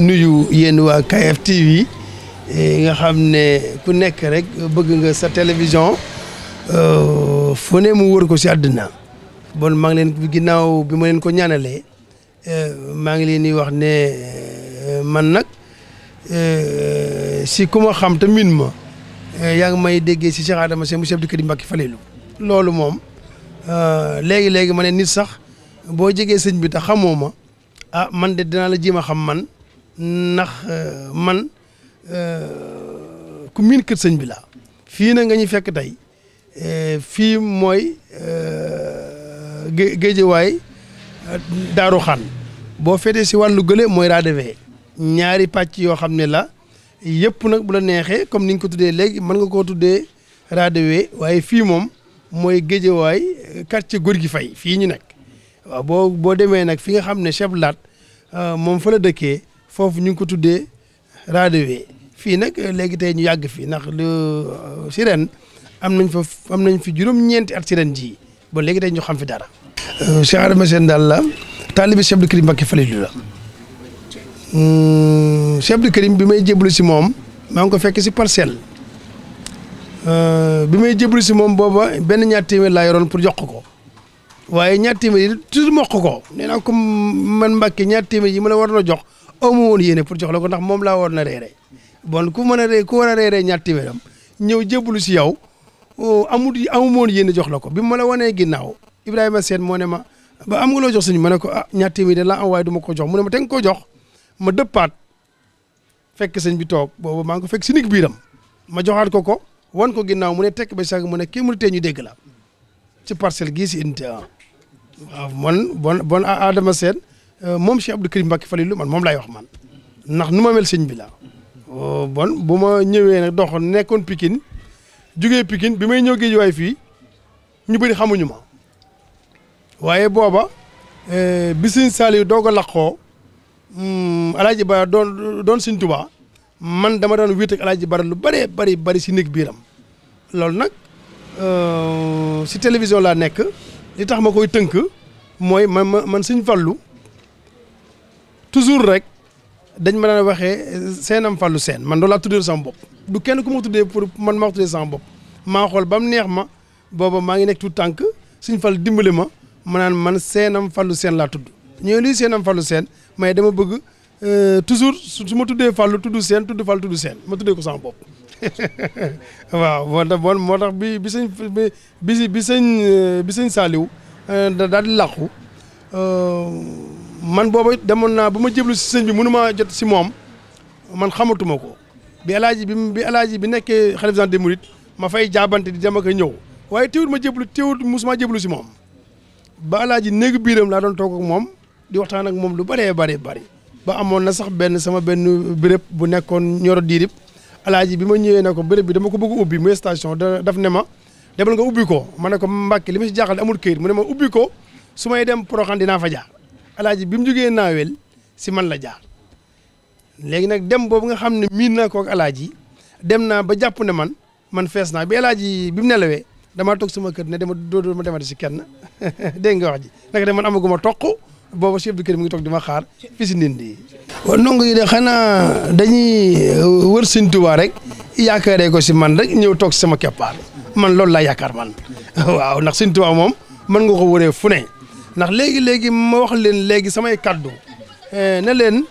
nuyu yéen waa KFTV nga xam ne ku nekk rek bëgg nga sa télévision fu ne mu wër ko si àdduna bon maa ngi leen ginnaaw bi ma leen ko ñaanalee maa ngi leen di wax ne man nag si ku ma xam te min ma yaa ngi may déggee si Cheikh Adama Sène mu chef du Kër Mbacké Falilou loolu moom léegi ma ne nit sax boo jegee sëñ bi te xamoo ma ah man de dinaa la jéem a xam man ndax man ku miin kër sëñ bi la fii na nga ñu fekk tey fii mooy Géejawaay Daaru Xaan boo feetee si wàllu gële mooy radevé ñaari pàcc yoo xam ne la yëpp nag bu la neexee comme ni nga ko tuddee léegi mën nga koo tuddee radevé waaye fii moom mooy Géejawaay quartier Gorgui Faye fii ñu nekk waaw boo demee nag fi nga xam ne Chef Lat moom fa la dëkkee foofu ñu ngi ko tuddee radevé fii nag léegi tey ñu yàgg fii ndax si ren am nañ fi juróom-ñeenti at si ren ji ba léegi tey ñu xam fi dara. Cheikh Adama Sène daal la taalibi chef de Kër Mbacké Falilou la chef de Kër bi may jébbalu si moom maa ngi ko fekk si parcelle bi may jébbalu si moom booba benn ñaar téeméer laa yoroon pour jox ko waaye ñaar téeméer yi toujours mokk ko nee naa comme man Mbacké ñaar téeméer yi ma la war na jox aw ma woon yéene pour jox la ko ndax moom laa war na reere bon ku war a reeree ñaar téeméeram ñëw jébbalu si yow amu woon yéene jox la ko bi ma la wanee ginnaaw Ibrahima Sène moo ne ma ba am nga loo jox suñu ma ne ko ah ñaar téeméer de laa am waaye du ma ko jox mu ne ma te nga ko jox ma dëppaat fekk sëñ bi toog boobu maa ngi ko fekk si nig biiram ma joxaat ko wan ko ginnaaw mu ne tekk ba sàgg mu ne kii mu tee ñu dégg la ci parcelle gii si unité 1 waaw bon Adama Sène moom Cheikh Abdou Karim Mbacké Falilou man moom laay wax man ndax nu ma mel sëñ bi la bon bu ma ñëwee nag dox nekkoon Pikine jugee Pikine bi may ñëw Géejawaay fii ñu bëri xamuñu ma waaye booba bi sëñ Saliou doog a laqoo Alaaji Bara doon sëñ Tuubaa man dama doon wéet ak Alaaji Bara lu bëree bari si néeg biiram loolu nag si télévision laa nekk li tax ma koy tënk mooy man sëñ Fallu toujours rek dañ ma daan waxee seenam Fallu seen man loolu laa tuddee sama bopp du kenn ku ma tuddee pour man maa ko tuddee sama bopp maa xool ba mu neex ma booba maa ngi nekk tout tànk suñ Fall dimbali ma naan man seenam Fallu seen laa tudd ñooy luy seenam Fallu seen mais dama bëgg toujours su ma tuddee Fallu tudd seen tudd Fall tudd seen ma tuddee ko sama bopp waaw moo tax bi sëñ Saliou daal di làqu man booba demoon naa ba ma jéblu si sëñ bi mënu maa jot si moom man xamatuma ko bi alaaji bi nekkee xalifa général des mourides ma fay jaabante di dem ak a ñëw waaye teewul ma jéblu musuma jéblu si moom ba alaaji néegu biiram laa doon toog ak moom di waxtaan ak moom lu bëree bëri ba amoon na sax sama benn béréb bu nekkoon ñoro diirib alaaji bi ma ñëwee ne ko béréb bi dama ko bëgg ubbi muy station daf ne ma demal nga ubbi ko ma ne ko Mbàkke li ma si jaaxal amul këyit mu ne ma ubbi ko su may dem Porokhane dinaa fa jaar alaaji bi mu jógee naawel si man la jaar léegi nag dem boobu nga xam ne miin naa ko ak alaaji dem naa ba jàpp ne man fees naa bi alaaji bi mu nelawee damaa toog sama kër ne doo ma demati si kenn dégg nga wax ji naka de man amaguma toq booba chef de kër mi ngi toog di ma xaar fi si Ndindi. waaw ndongo yi de xanaa dañuy wër Sëñ Tuubaa rek yaakaaree ko si man rek ñëw toog si sama keppaar man loolu laa yaakaar man waaw ndax Sëñ Tuubaa moom mën nga ko wëree fu ne ndax léegi ma wax leen léegi samay kaddu ne leen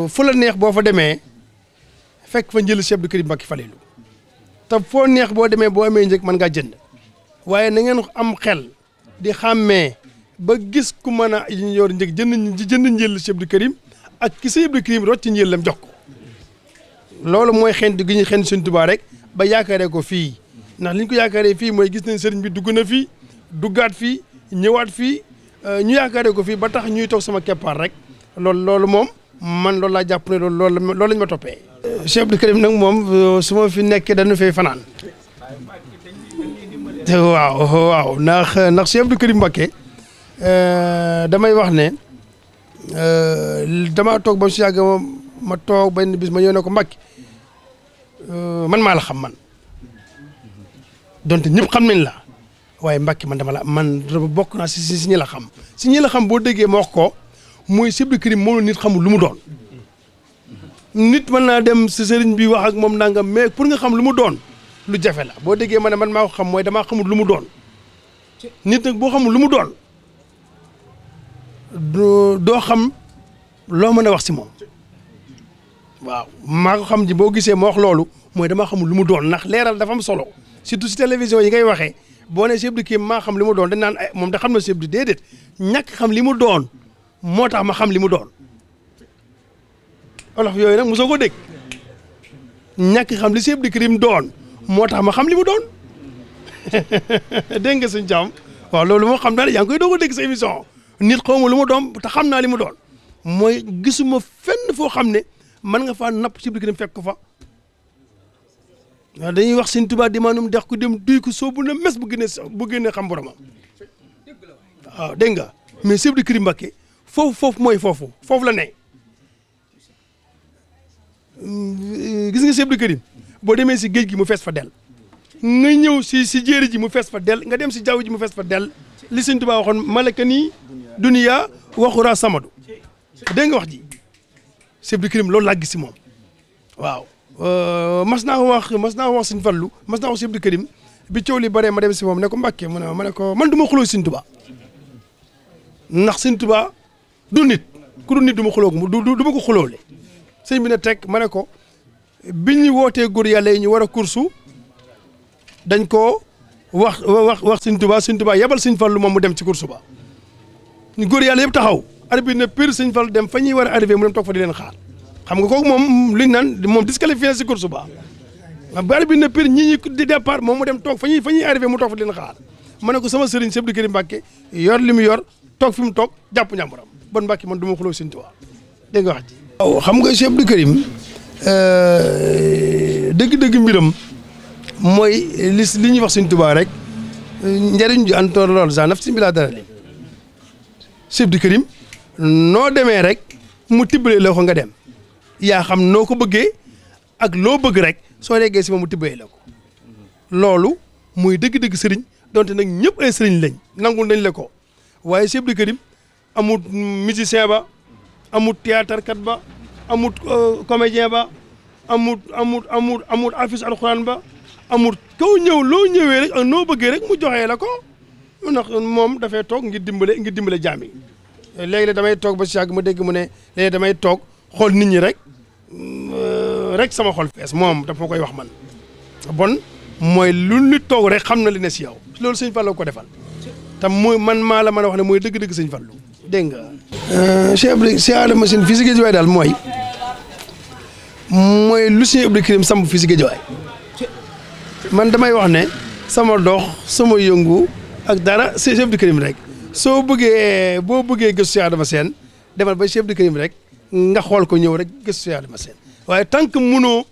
fu la neex boo fa demee fekk fa njël chef de Kër Mbacké Falilou te foo neex boo demee boo amee njëg mën ngaa jënd waaye na ngeen am xel di xàmmee ba gis ku mën a yor njëg jënd njël chef de Kër ak ki chef de Kër rocc njël lam jox ko loolu mooy xen gi ñu xen Sëñ Tuubaa rek ba yaakaaree ko fii ndax li ñu ko yaakaaree fii mooy gis nañ sëriñ bi dugg na fii duggaat fii ñëwaat fii ñu yaakaaree ko fii ba tax ñuy toog sama keppaar rek loolu moom man loolu laa jàpp ne loolu lañ ma toppee. chef de Kër nag moom su ma fi nekkee dañu fay fanaan waaw ndax chef de Kër Mbacké damay wax ne damaa toog ba si yàgg ma toog benn bis ma ñëw ne ko Mbacke man maa la xam man donte ñëpp xam nañ la waaye Mbacke man bokk naa si ñi la xam si ñi la xam boo déggee ma wax ko mooy Cheikh Abdou Karim moom la nit xamul lu mu doon. nit mën naa dem si sëriñ bi wax ak moom nangam mais pour nga xam lu mu doon lu jafe la boo déggee ma ne man maa ko xam mooy damaa xamul lu mu doon nit nag boo xamul lu mu doon doo xam loo mën a wax si moom waaw maa ko xam ji boo gisee ma wax loolu mooy damaa xamul lu mu doon ndax leeral dafa am solo surtout si télévision yi ngay waxee boo ne Cheikh Abdou Karim maa xam li mu doon dañ naan moom da xam na Cheikh Abdou déedéet ñàkk xam li mu doon moo tax ma xam li mu doon olof yooyu nag mosoo ko dégg ñàkk xam li Cheikh Abdou Karim doon moo tax ma xam li mu doon dégg nga suñu jàmm waaw loolu moo xam daal yaa ngi koy doog a dégg sa émission nit xawma lu mu doon te xam naa li mu doon mooy gisuma fenn foo xam ne mën nga faa napp Cheikh Abdou Karim fekk ko fa waaw dañuy wax Sëñ Tuubaa di maanaam dex ko dem duy ko soobu na mes bu génnee xam boromam waaw dégg nga mais Cheikh Abdou Karim Mbacké foofu mooy foofu la ne gis nga Cheikh Abdou Karim boo demee si géej gi mu fees fa del nga ñëw si jéeri ji mu fees fa del nga dem si jaww ji mu fees fa del li Sëñ Tuubaa waxoon malaka nii duniya waxura samadu dégg nga wax ji Cheikh Abdou Karim loolu laa gis si moom waaw mas naa ko wax Sëñ Fallu mas naa ko Cheikh Abdou Karim bi coow li bare ma dem si moom ne ko Mbàkke ma ne ko man du ma xuloo Sëñ Tuubaa ndax Sëñ Tuubaa du nit ku du nit du ma xuloo du ma ko xuloole sëñ bi ne teg ma ne ko bi ñu wootee góor yàlla yi ñu war a kursu dañ ko wax Sëñ Tuubaa yebal Sëñ Fallu moom mu dem ci kursu ba ñu góor yàlla yëpp taxaw arbitre ne pire Sëñ Fallu dem fa ñuy war a arrivé mu dem toog fa di leen xaar xam nga kooku moom liñ naan moom disqualifié si course ba ba arbitre ne pire ñi di départ moom mu dem toog fa ñuy arrivé mu toog fa di leen xaar ma ne ko sama sëriñ Cheikh Abdou Karim Mbacké yor li mu yor toog fi mu toog jàpp ñàmburam bon Mbacké man du ma xuloo Sëñ Tuubaa dégg nga wax ji waaw xam nga Cheikh Abdou Karim dëgg-dëgg mbiram mooy li ñuy wax Sëñ Tuubaa rek njëriñ ju antoor lool sa naf si bilaa dara li Cheikh Abdou Karim noo demee rek mu tibbalee la ko nga dem yaa xam noo ko bëggee ak loo bëgg rek soo yeggee si moom mu tibbalee la ko loolu muy dëgg-dëgg sëriñ donte nag ñëpp ay sëriñ lañ nangul nañ la ko waaye Cheikh Abdou Karim amul musicien ba amul théâtre kat ba amul comédien ba amul affiche alxuraan ba amul kaw ñëw loo ñëwee rek ak noo bëggee rek mu joxee la ko ndax moom dafay toog ngir dimbale jaam yi léegi-léeg damay toog ba si yàgg ma dégg mu ne léegi damay toog xool nit ñi rek sama xol fees moom dafa ma koy wax man bon mooy lu nit toog rek xam na li ne si yow loolu Sëñ Fallu ko defal te mooy man maa la mën a wax ne mooy dëgg-dëgg Sëñ Fallu dégg nga Cheikh Adama Sène fii si Guédiawaye daal mooy lu Cheikh Abdou Karim samp fii si Guédiawaye man damay wax ne sama dox sama yëngu ak dara Cheikh Abdou Karim rek boo bëggee gëstu Cheikh Adama Sène demal ba Cheikh Abdou Karim rek nga xool ko ñëw rek gëstu Cheikh Adama Sène waaye tant que munoo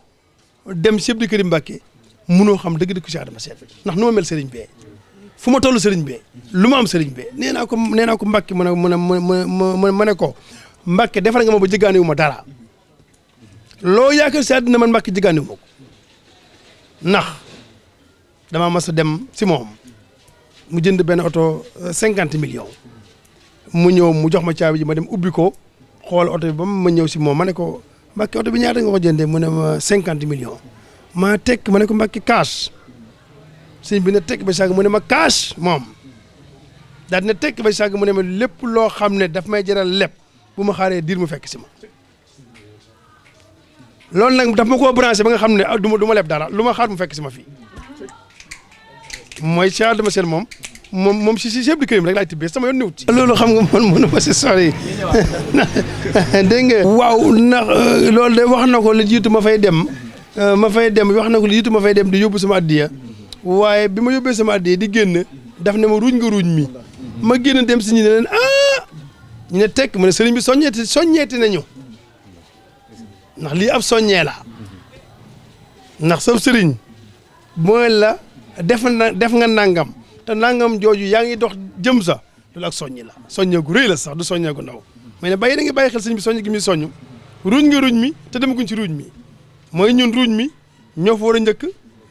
dem Cheikh Abdou Karim Mbacké munoo xam dëgg-dëgg Cheikh Adama Sène ndax nu ma mel sëriñ bee fu ma toll sëriñ bee lu ma am sëriñ bee nee naa ko Mbacké ma ne ko Mbacké defal nga ma ba jëggaani wu ma dara loo yaakaar si àddina man Mbacké jëggaani wu ma ko ndax damaa mas a dem si moom mu jënd benn oto 50 millions mu ñëw mu jox ma caabi ji ma dem ubbi ko xool oto bi ba ma ñëw si moom ma ne ko Mbacké oto bi ñaata nga ko jëndee mu ne ma 50 millions maa tekk ma ne ko Mbacké cash sëñ bi ne tekk ba sàgg mu ne ma cash moom daal ne tekk ba sàgg mu ne ma lépp loo xam ne daf may jaral lépp bu ma xaaree diir mu fekk si ma loolu nag daf ma koo branché ba nga xam ne du ma leb dara lu ma xaar mu fekk si ma fii mooy Cheikh Adama Sène moom si Cheikh Abdou Karim rek laay tibbee sama yoon ñëw ci loolu xam nga man mënu ma si sori dégg nga waaw ndax loolu de wax na ko li jiitu ma fay dem wax na ko li jiitu ma fay dem di yóbbu sama addiya waaye bi ma yóbbee sama addiya di génn daf ne ma ruuj nga ruuj mi ma génn dem si ñu ne leen ñu ne tekk mu ne sëriñ bi soññeeti nañu ndax lii ab soññee la ndax sa sëriñ mooy la def nga nangam te nangam jooju yaa ngi dox jëm sa loolu ak soññi la soññee gu rëy la sax du soññee gu ndaw mais ne bàyyi da nga bàyyi xel sëñ bi soññ gi muy soññ ruuj nga ruuj mi te demaguñ ci ruuj mi mooy ñun ruuj mi ñoo fa war a njëkk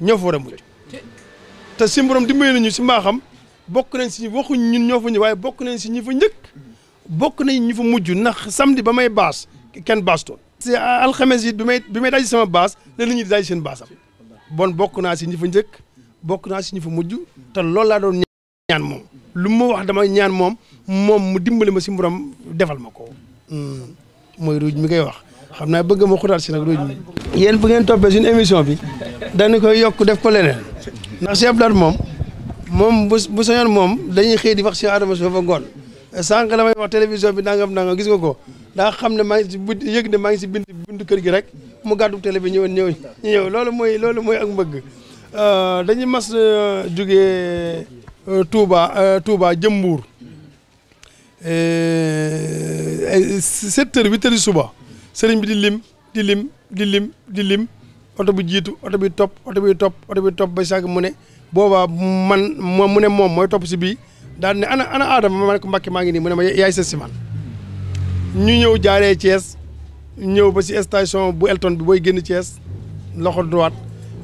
ñoo fa war a mujj te si borom dimbali nañu si mbaaxam bokk nañ si waxuñ ñun ñoo fa ñëw waaye bokk nañ si ñi fa njëkk bokk nañ ñi fa mujj ndax samedi ba may baas kenn baas toon si alxames yi bi may daji sama baas la nit ñi di daji seen baasam bon bokk naa si ñi fa njëkk bokk naa si ñi fa mujj te loolu laa doon ñaan moom lu ma wax dama ñaan moom mu dimbali ma si borom defal ma ko mooy ruuj mi koy wax xam naa bëgg ma xutaat si nag ruuj mi yéen bu ngeen toppee suñu émission bi dañu koy yokk def ko leneen ndax Cheikh Abdoulaye moom bu sañoon moom dañuy xëy di wax Cheikh Adama Sow fa ngoon sànq la may wax télévision bi nangam gis nga ko daa xam ne maa ngi si yëg ne maa ngi si bindu kër gi rek mu gàddu télé bi ñëw loolu mooy ak mbëgg dañuy mas jógee Touba jëm Mbuur 7 heures 8 heures suba sëriñ bi di lim oto bi jiitu oto bi topp ba sàgg mu ne boobaa mu ne moom mooy topp si bii daal ne ana Adama ma ne ko Mbàkke maa ngi nii mu ne ma yaay sa siman ñu ñëw jaaree Thiès ñëw ba si station bu Elton bi booy génn Thiès loxo droite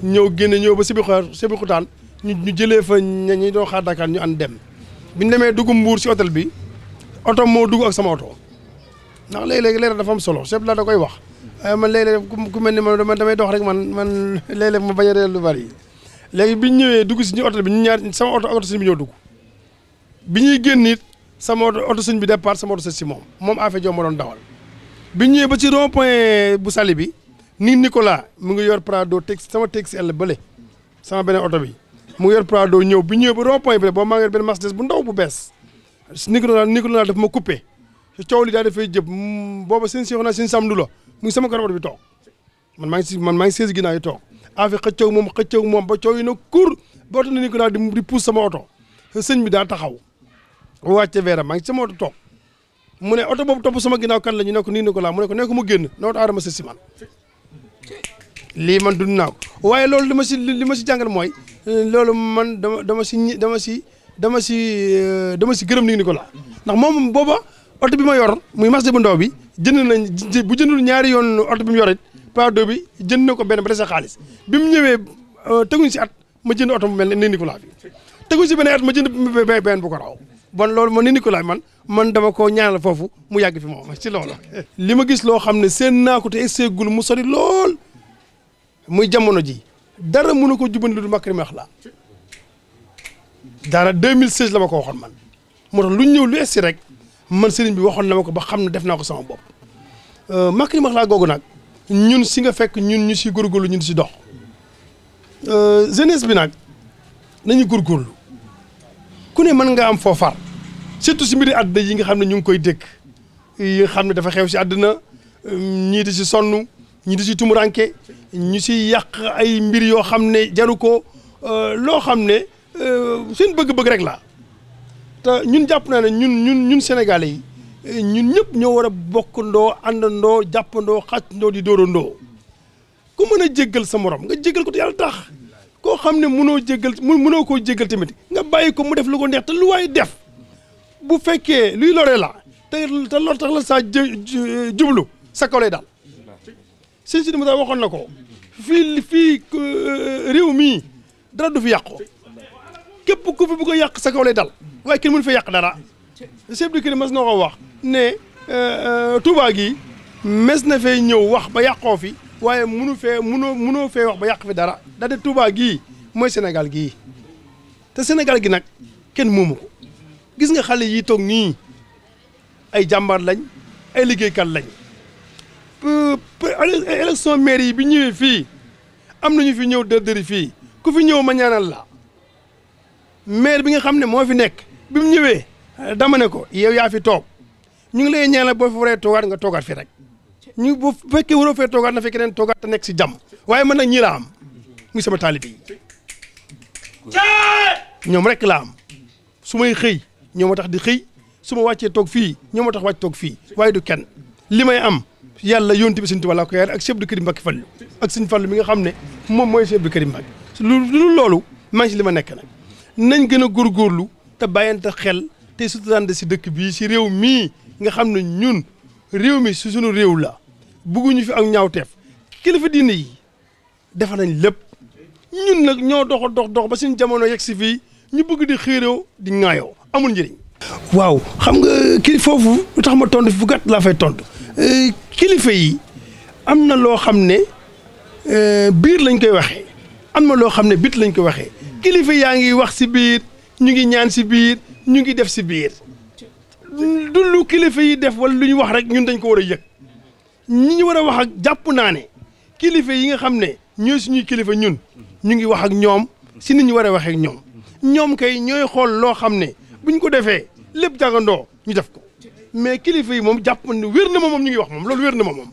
ñëw ba Sébikotane ñu jëlee fa ñi doon xaar Dakar ñu ànd dem bi ñu demee dugg Mbuur si hôtel bi oto moo dugg ak sama oto ndax léeg-léeg dafa am solo chef la da koy wax waaye man léeg-léeg ku mel ni man damay dox rek man léeg-léeg ma bañ a réer lu bari léegi bi ñu ñëwee dugg si ñu hôtel bi ñu ñaar sama oto sëñ bi ñëw dugg bi ñuy génn it sama oto sëñ bi départ sama oto sëñ si moom affaire joo ma doon dawal bi ñu ñëwee ba ci rond point bu Sali bi ni Nicolas mu ngi yor Prado sama taxi L bële sama beneen oto bi mu yor Prado ñëw bi ñëwee ba rond point bi boobu maa ngi yor benn Mercedes bu ndaw bu bees Nicolas daf ma coupé coow li daal dafay jëb booba seen si seen samdu la mu ngi sama kanam oto bi toog man maa ngi seesi ginnaaw yi toog affaire xëccëw moom ba coow yi na kur ba oto na Nicolas di pousse sama oto sëñ bi daa taxaw wàcce veeram maa ngi sama oto toog mu ne oto boobu topp sama ginnaaw kan la ñu ne ko nii Nicolas mu ne ko ne ko mu génn na oto Adama si man lii man dund naa ko waaye loolu li ma si jàngal mooy loolu man dama si gërëm ni Nicolas ndax moom booba oto bi ma yor muy Mercedes bu ndaw bi bu jëndul ñaari yoon oto bi mu yor it Prado bi jënd na ko benn ba dese xaalis bi mu ñëwee teguñ si at ma jënd oto bu mel ni Nicolas bi teguñ si benn at ma jënd benn bu ko raw bon loolu man ni Nicolas man dama koo ñaanal foofu mu yàgg fi moom ci loolu. li ma gis loo xam ne seen naa ko te egseegul mu sori lool muy jamono ji dara mënu ko jubbanti lu dul Makarimal Akhlaq dara 2016 la ma ko waxoon man moo tax lu ñëw lu egsi rek man sëriñ bi waxoon na ma ko ba xam ne def naa ko sama bopp Makarimal Akhlaq googu nag ñun si nga fekk ñun ñu si góorgóorlu ñun si dox jeunesse bi nag nañu góorgóorlu ku ne mën nga am foo far surtout si mbiri àdduna yi nga xam ne ñu ngi koy dégg yi nga xam ne dafa xew si àdduna ñii di si sonn ñii di si tumuranke ñu si yàq ay mbir yoo xam ne jaru ko loo xam ne seen bëgg-bëgg rek la te ñun jàpp naa ne ñun Sénégalais yi ñun ñëpp ñoo war a bokkandoo àndandoo jàppandoo xàccandoo di dóorandoo ku mën a jéggal sa morom nga jéggal ko te yàlla tax koo xam ne mënoo koo jéggal tamit nga bàyyi ko mu def lu ko neex te lu waay def bu fekkee luy loree la te lor tax la saa jublu sa kaw lay daal sëñ Sidi Moussa waxoon na ko fii réew mii dara du fi yàqu képp ku fi bëgg a yàq sa kaw lay dal waaye kenn mënu fa yàq dara chef de kër mas na ko wax ne Touba gi mes na fee ñëw wax ba yàqoo fi waaye mënoo fee wax ba yàq fi dara da de Touba gii mooy Sénégal gii te Sénégal gi nag kenn moomu ko gis nga xale yi toog nii ay jàmbaar lañ ay liggéeykat lañ élection maire yi bi ñëwee fii am nañu fi ñëw dëri fii ku fi ñëw ma ñaanal la maire bi nga xam ne moo fi nekk bi mu ñëwee dama ne ko yow yaa fi toog ñu ngi lay ñaanal boo fi waree toogaat nga toogaat fi rek ñu bu fekkee waroo fee toogaat na fekk keneen toogaat te nekk si jàmm waaye man nag ñii laa am muy sama taalibe yi ñoom rek laa am su may xëy ñoo ma tax di xëy su ma wàccee toog fii ñoo ma tax wàcc toog fii waaye du kenn li may am yàlla yonti bi Sëñ Tuubaa laa ko yaar ak chef de Karim Mbacké Fallu ak Sëñ Fallu mi nga xam ne moom mooy chef de Karim Mbacké lu loolu maa ngi si li ma nekk nag nañ gën a góorgóorlu te bàyyante xel te suturante si dëkk bii si réew mii nga xam ne ñun réew mi si sunu réew la bugguñu fi ak ñaawteef kilifa diine yi defar nañ lépp ñun nag ñoo dox ba suñu jamono yegg si fii ñu bëgg di xiiroo di ŋaayoo amul njëriñ. waaw xam nga kii foofu lu tax ma tontu fu gàtt laa fay tontu kilifa yi am na loo xam ne biir lañ koy waxee am na loo xam ne bit lañ koy waxee kilifa yaa ngi wax si biir ñu ngi ñaan si biir ñu ngi def si biir du lu kilifa yi def wala lu ñu wax rek ñun dañ ko war a yëg ñi ñu war a wax ak jàpp naa ne kilifa yi nga xam ne ñooy suñuy kilifa ñun ñu ngi wax ak ñoom si nit ñu war a waxee ak ñoom kay ñooy xool loo xam ne buñ ko defee lépp jàngandoo ñu def ko mais kilifa yi moom jàpp ne wér na ma moom ñu ngi wax moom loolu wér na ma moom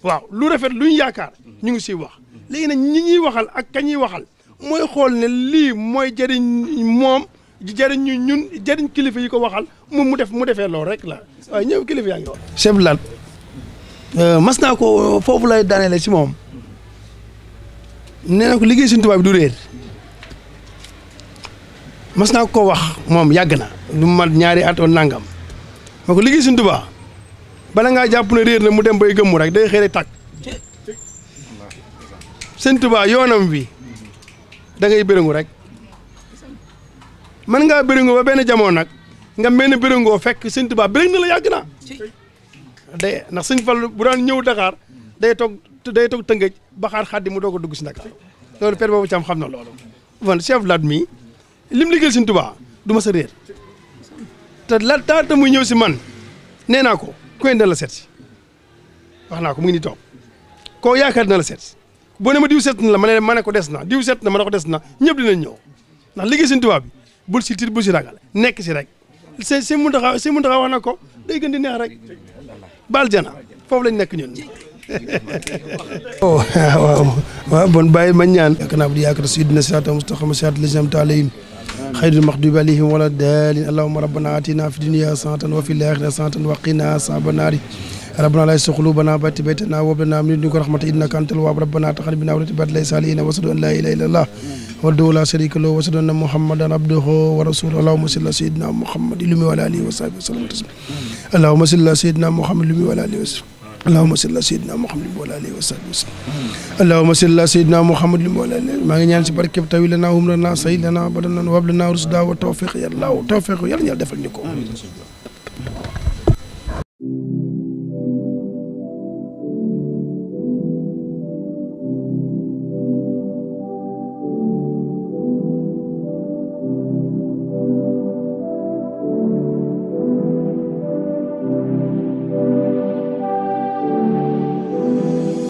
waaw lu rafet lu ñu yaakaar ñu ngi siy wax léegi nag ñi ñuy waxal ak ka ñuy waxal mooy xool ne lii mooy jëriñ moom jëriñ ñun jëriñ kilifa yi ko waxal mu defee loolu rek la waaye ñëw kilifa yaa ngi wax. chef Lat mas naa ko foofu lay daaneele si moom nee na ko liggéey Sëñ Tuubaa bi du réer mas naa ko wax moom yàgg na lu mat ñaari at o nangam ma ko liggéey Sëñ Tuubaa bala ngaa jàpp ne réer na mu dem bay gëmmu rek day xëy tàkk Sëñ Tuubaa yoonam bi da ngay bërëngu rek mën ngaa bërëngoo ba benn jamono nag nga mel ne bërëngoo fekk Sëñ Tuubaa bërëng na la yàgg na day ndax Sëñ Fallu bu daan ñëw Dakar day toog Tëngéej ba xaar xaddi mu doog a dugg si Dakar loolu per boobu cam xam na loolu man chef Lat mi lim liggéeyal Sëñ Tuubaa du ma sa réer te laata muy ñëw si man nee naa ko ku ne la seet si wax naa ko mu ngi ni toog koo yaakaar dina la seet si boo ne ma diw seet na la ma ne ko des na diw seet na ma ne ko des na ñëpp dinañ ñëw ndax liggéey Sëñ Tuubaa bi bul si tiit bul si ragal nekk si rek si Muntaxa wax na ko day gën di neex rek baal jana foofu lañ nekk ñun. waaw bon bàyyi ma ñaan yaakaar naa bu di yaakaar sayyidina siraatal mustaqiim siraatal laziina an'amta alayhim xayril maxduubi alayhim wala daalliin allahumma rabbana atina fi dunya hasanatan wa fil aaxirati hasanatan wa qina azaaban naari rabbana laa tuzigh quluubanaa ba'da idh hadaytanaa wa hab lanaa min ladunka rahmatan innaka antal wahhaab rabbana taqabbal minna wa ibadilaahi saalihiin wa ashhadu an laa ilaaha illallaah wahdahu laa shariika lahu wa ashhadu anna muhammadan abduhu wa rasuluhu allahumma salli ala sayyidina muhammadin wa ala alihi wa sahbihi wa sallam tasliiman allahumma salli ala sayyidina muhammadin wa ala alihi wa sahbihi allahumma salli ala sayyidina muhammadin wa ala alihi wa sahbihi wa sallam allahumma salli ala sayyidina muhammadin wa ala alihi maa ngi ñaan si barkeb tawi lana hum lana sayid lana badan lana wab lana rusda wa tawfiq yàlla defal ñu ko